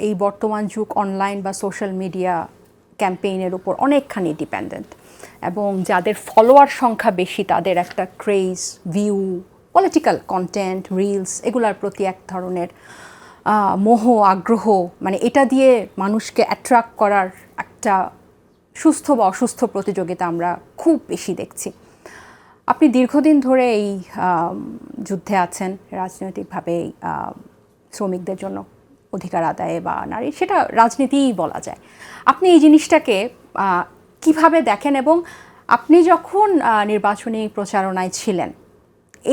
এই বর্তমান যুগ অনলাইন বা সোশ্যাল মিডিয়া ক্যাম্পেইনের উপর অনেকখানি ডিপেন্ডেন্ট, এবং যাদের ফলোয়ার সংখ্যা বেশি তাদের একটা craze, view, political content, reels এগুলোর প্রতি এক ধরনের মোহ, আগ্রহ, মানে এটা দিয়ে মানুষকে অ্যাট্রাক্ট করার একটা সুস্থ বা অসুস্থ প্রতিযোগিতা আমরা খুব বেশি দেখছি। আপনি দীর্ঘদিন ধরে এই যুদ্ধে আছেন, রাজনৈতিকভাবে শ্রমিকদের জন্য অধিকার আদায়ে বা নারী, সেটা রাজনীতিই বলা যায়। আপনি এই জিনিসটাকে কিভাবে দেখেন, এবং আপনি যখন নির্বাচনী প্রচারণায় ছিলেন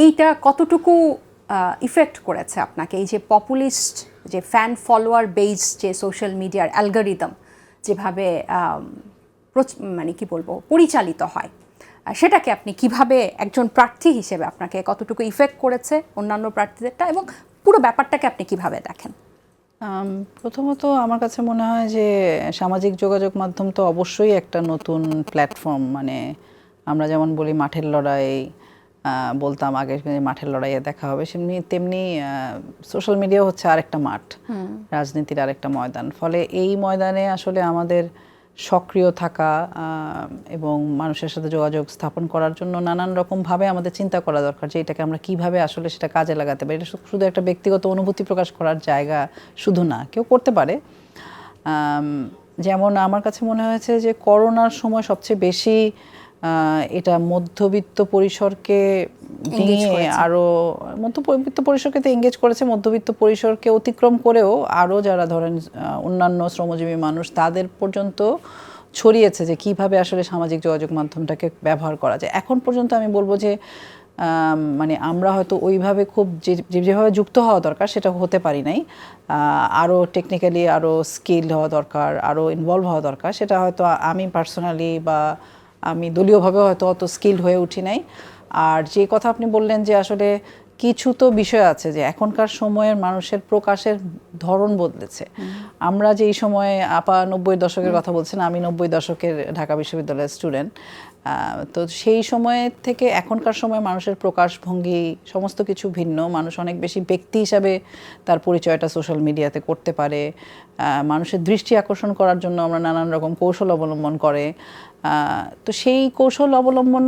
এইটা কতটুকু ইফেক্ট করেছে আপনাকে, এই যে পপুলিস্ট, যে ফ্যান ফলোয়ার বেস, যে সোশ্যাল মিডিয়ার অ্যালগরিদম যেভাবে মানে কি বলবো পরিচালিত হয়, সেটাকে আপনি কিভাবে একজন প্রার্থী হিসেবে আপনাকে কতটুকু ইফেক্ট করেছে অন্যান্য প্রার্থীদেরটা, এবং পুরো ব্যাপারটাকে আপনি কিভাবে দেখেন? প্রথমত আমার কাছে মনে হয় যে সামাজিক যোগাযোগ মাধ্যম তো অবশ্যই একটা নতুন প্ল্যাটফর্ম। মানে আমরা যেমন বলি মাঠের লড়াই, বলতাম আগে মাঠের লড়াইয়ে দেখা হবে, তেমনি সোশ্যাল মিডিয়া হচ্ছে আরেকটা মাঠ, রাজনীতির আরেকটা ময়দান। ফলে এই ময়দানে আসলে আমাদের সক্রিয় থাকা এবং মানুষের সাথে যোগাযোগ স্থাপন করার জন্য নানান রকমভাবে আমাদের চিন্তা করা দরকার যে এটাকে আমরা কিভাবে আসলে সেটা কাজে লাগাতে পারি। এটা শুধু একটা ব্যক্তিগত অনুভূতি প্রকাশ করার জায়গা শুধু না, কেউ করতে পারে। যেমন আমার কাছে মনে হয়েছে যে করোনার সময় সবচেয়ে বেশি এটা মধ্যবিত্ত পরিসরকে নিয়ে আরও মধ্যবিত্ত পরিসরকে তো এঙ্গেজ করেছে, মধ্যবিত্ত পরিসরকে অতিক্রম করেও আরও যারা ধরেন অন্যান্য শ্রমজীবী মানুষ তাদের পর্যন্ত ছড়িয়েছে যে কিভাবে আসলে সামাজিক যোগাযোগ মাধ্যমটাকে ব্যবহার করা যায়। এখন পর্যন্ত আমি বলবো যে মানে আমরা হয়তো ওইভাবে খুব যেভাবে যুক্ত হওয়া দরকার সেটা হতে পারি নাই। আরও টেকনিক্যালি আরও স্কিল হওয়া দরকার, আরও ইনভলভ হওয়া দরকার। সেটা হয়তো আমি পার্সোনালি বা আমি দলীয়ভাবে হয়তো অত স্কিলড হয়ে উঠি নাই। আর যে কথা আপনি বললেন যে আসলে কিছু তো বিষয় আছে যে এখনকার সময়ের মানুষের প্রকাশের ধরন বদলেছে। আমরা যে এই সময়ে আপা 90-এর দশকের কথা বলছেন, আমি 90-এর দশকের ঢাকা বিশ্ববিদ্যালয়ের স্টুডেন্ট। তো সেই সময় থেকে এখনকার সময় মানুষের প্রকাশভঙ্গি সমস্ত কিছু ভিন্ন। মানুষ অনেক বেশি ব্যক্তি হিসাবে তার পরিচয়টা সোশ্যাল মিডিয়াতে করতে পারে। মানুষের দৃষ্টি আকর্ষণ করার জন্য আমরা নানান রকম কৌশল অবলম্বন করে। তো সেই কৌশল অবলম্বন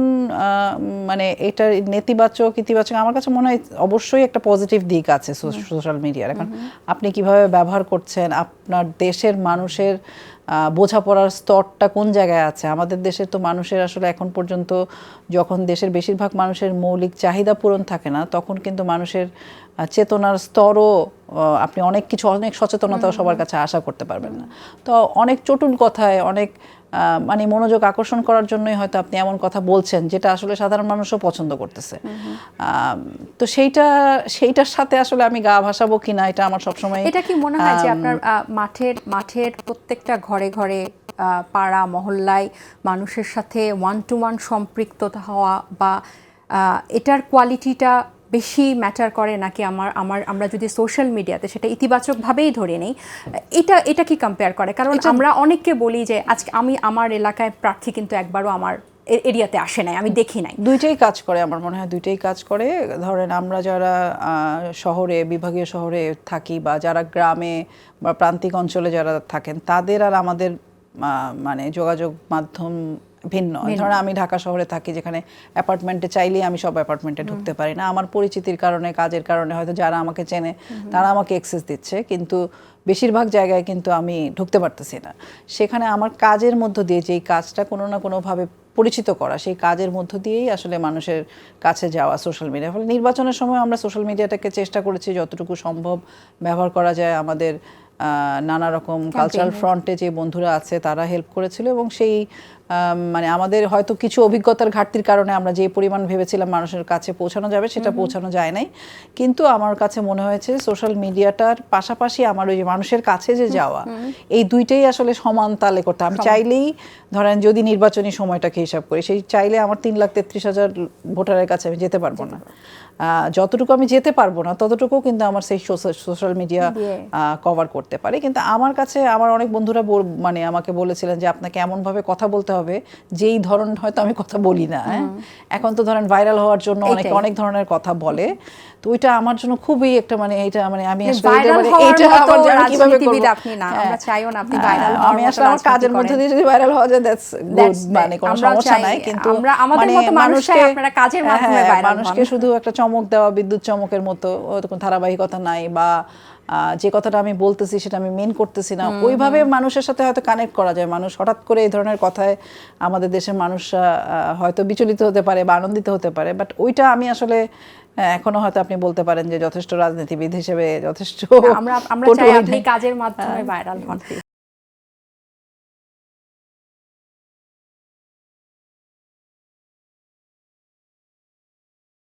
মানে এটার নেতিবাচক ইতিবাচক আমার কাছে মনে হয় অবশ্যই একটা পজিটিভ দিক আছে সোশ্যাল মিডিয়ার। এখন আপনি কিভাবে ব্যবহার করছেন, আপনার দেশের মানুষের বোঝাপড়ার স্তরটা কোন জায়গায় আছে। আমাদের দেশের তো মানুষের আসলে এখন পর্যন্ত যখন দেশের বেশিরভাগ মানুষের মৌলিক চাহিদা পূরণ থাকে না, তখন কিন্তু মানুষের চেতনার স্তরও আপনি অনেক কিছু, অনেক সচেতনতাও সবার কাছে আশা করতে পারবেন না। তো অনেক চটুল কথায় অনেক মানে মনোযোগ আকর্ষণ করার জন্যই হয়তো আপনি এমন কথা বলছেন যেটা আসলে সাধারণ মানুষও পছন্দ করতেছে। তো সেইটার সাথে আসলে আমি গা ভাসাবো কিনা এটা আমার সবসময়। এটা কি মনে হয় যে আপনার মাঠের প্রত্যেকটা ঘরে ঘরে, পাড়া মহল্লায় মানুষের সাথে ওয়ান টু ওয়ান সম্পৃক্ততা হওয়া বা এটার কোয়ালিটিটা বেশি ম্যাটার করে, নাকি আমরা যদি সোশ্যাল মিডিয়াতে সেটা ইতিবাচকভাবেই ধরে নেই, এটা কি কম্পেয়ার করে? কারণ আমরা অনেককে বলি যে আজকে আমার এলাকায় প্রার্থী কিন্তু একবারও আমার এরিয়াতে আসে নাই, আমি দেখি নাই। দুইটাই কাজ করে আমার মনে হয়, দুইটাই কাজ করে। ধরেন আমরা যারা শহরে, বিভাগীয় শহরে থাকি বা যারা গ্রামে বা প্রান্তিক অঞ্চলে যারা থাকেন, তাদের আর আমাদের মানে যোগাযোগ মাধ্যম ভিন্ন। ধরেন আমি ঢাকা শহরে থাকি, যেখানে অ্যাপার্টমেন্টে চাইলেই আমি সব অ্যাপার্টমেন্টে ঢুকতে পারি না। আমার পরিচিতির কারণে, কাজের কারণে হয়তো যারা আমাকে চেনে তারা আমাকে অ্যাক্সেস দিচ্ছে, কিন্তু বেশিরভাগ জায়গায় কিন্তু আমি ঢুকতে পারতেছি না। সেখানে আমার কাজের মধ্য দিয়ে, যেই কাজটা কোনো না কোনোভাবে পরিচিত করা, সেই কাজের মধ্য দিয়েই আসলে মানুষের কাছে যাওয়া সোশ্যাল মিডিয়া। ফলে নির্বাচনের সময় আমরা সোশ্যাল মিডিয়াটাকে চেষ্টা করেছি যতটুকু সম্ভব ব্যবহার করা যায়। আমাদের নানা রকম কালচারাল ফ্রন্টে যে বন্ধুরা আছে তারা হেল্প করেছিল, এবং সেই মানে আমাদের হয়তো কিছু অভিজ্ঞতার ঘাটতির কারণে আমরা যে পরিমাণ ভেবেছিলাম মানুষের কাছে পৌঁছানো যাবে সেটা পৌঁছানো যায় নাই। কিন্তু আমার কাছে মনে হয়েছে সোশ্যাল মিডিয়াটার পাশাপাশি আমার ওই যে মানুষের কাছে যে যাওয়া, এই দুইটাই আসলে সমান তালে করতে। আমি চাইলেই ধরেন যদি নির্বাচনী সময়টাকে হিসাব করি, সেই চাইলে আমার 3,33,000 ভোটারের কাছে আমি যেতে পারবো না। যতটুকু আমি যেতে পারবো না ততটুকু কিন্তু আমার সেই সোশ্যাল মিডিয়া কভার করতে পারি। কিন্তু আমার কাছে আমার অনেক বন্ধুরা মানে আমাকে বলেছিলেন যে আপনাকে এমনভাবে কথা বলতে হবে যেই ধরন হয়তো আমি কথা বলি না। এখন তো ধরেন ভাইরাল হওয়ার জন্য অনেকে অনেক ধরনের কথা বলে, তো ওইটা আমার জন্য খুবই একটা মানে এইটা মানে আমি আসলে এটা আমার জন্য কিভাবে করব আপনি না, আমরা চাইও না আপনি ভাইরাল হওয়ার। আমি আসলে আমার কাজের মধ্যে দিয়ে যদি ভাইরাল হওয়া যায় দ্যাটস গুড, মানে কোনো সমস্যা নাই। কিন্তু আমরা আমাদের মতো মানুষ চাই আপনারা কাজের মাধ্যমে ভাইরাল হন। মানুষকে শুধু একটা চমক দেওয়া, বিদ্যুৎ চমকের মতো, কোনো ধারাবাহিকতা নাই, বা যে কথাটা আমি বলতেছি সেটা আমি মেন করতেছি না, ওইভাবে মানুষের সাথে হয়তো কানেক্ট করা যায়। মানুষ হঠাৎ করে এই ধরনের কথায় আমাদের দেশের মানুষরা হয়তো বিচলিত হতে পারে বা আনন্দিত হতে পারে, বাট ওইটা আমি আসলে এখনো হয়তো আপনি বলতে পারেন যে যথেষ্ট রাজনীতিবিদ হিসেবে যথেষ্ট আমরা চাই আপনি কাজের মাধ্যমে ভাইরাল হন।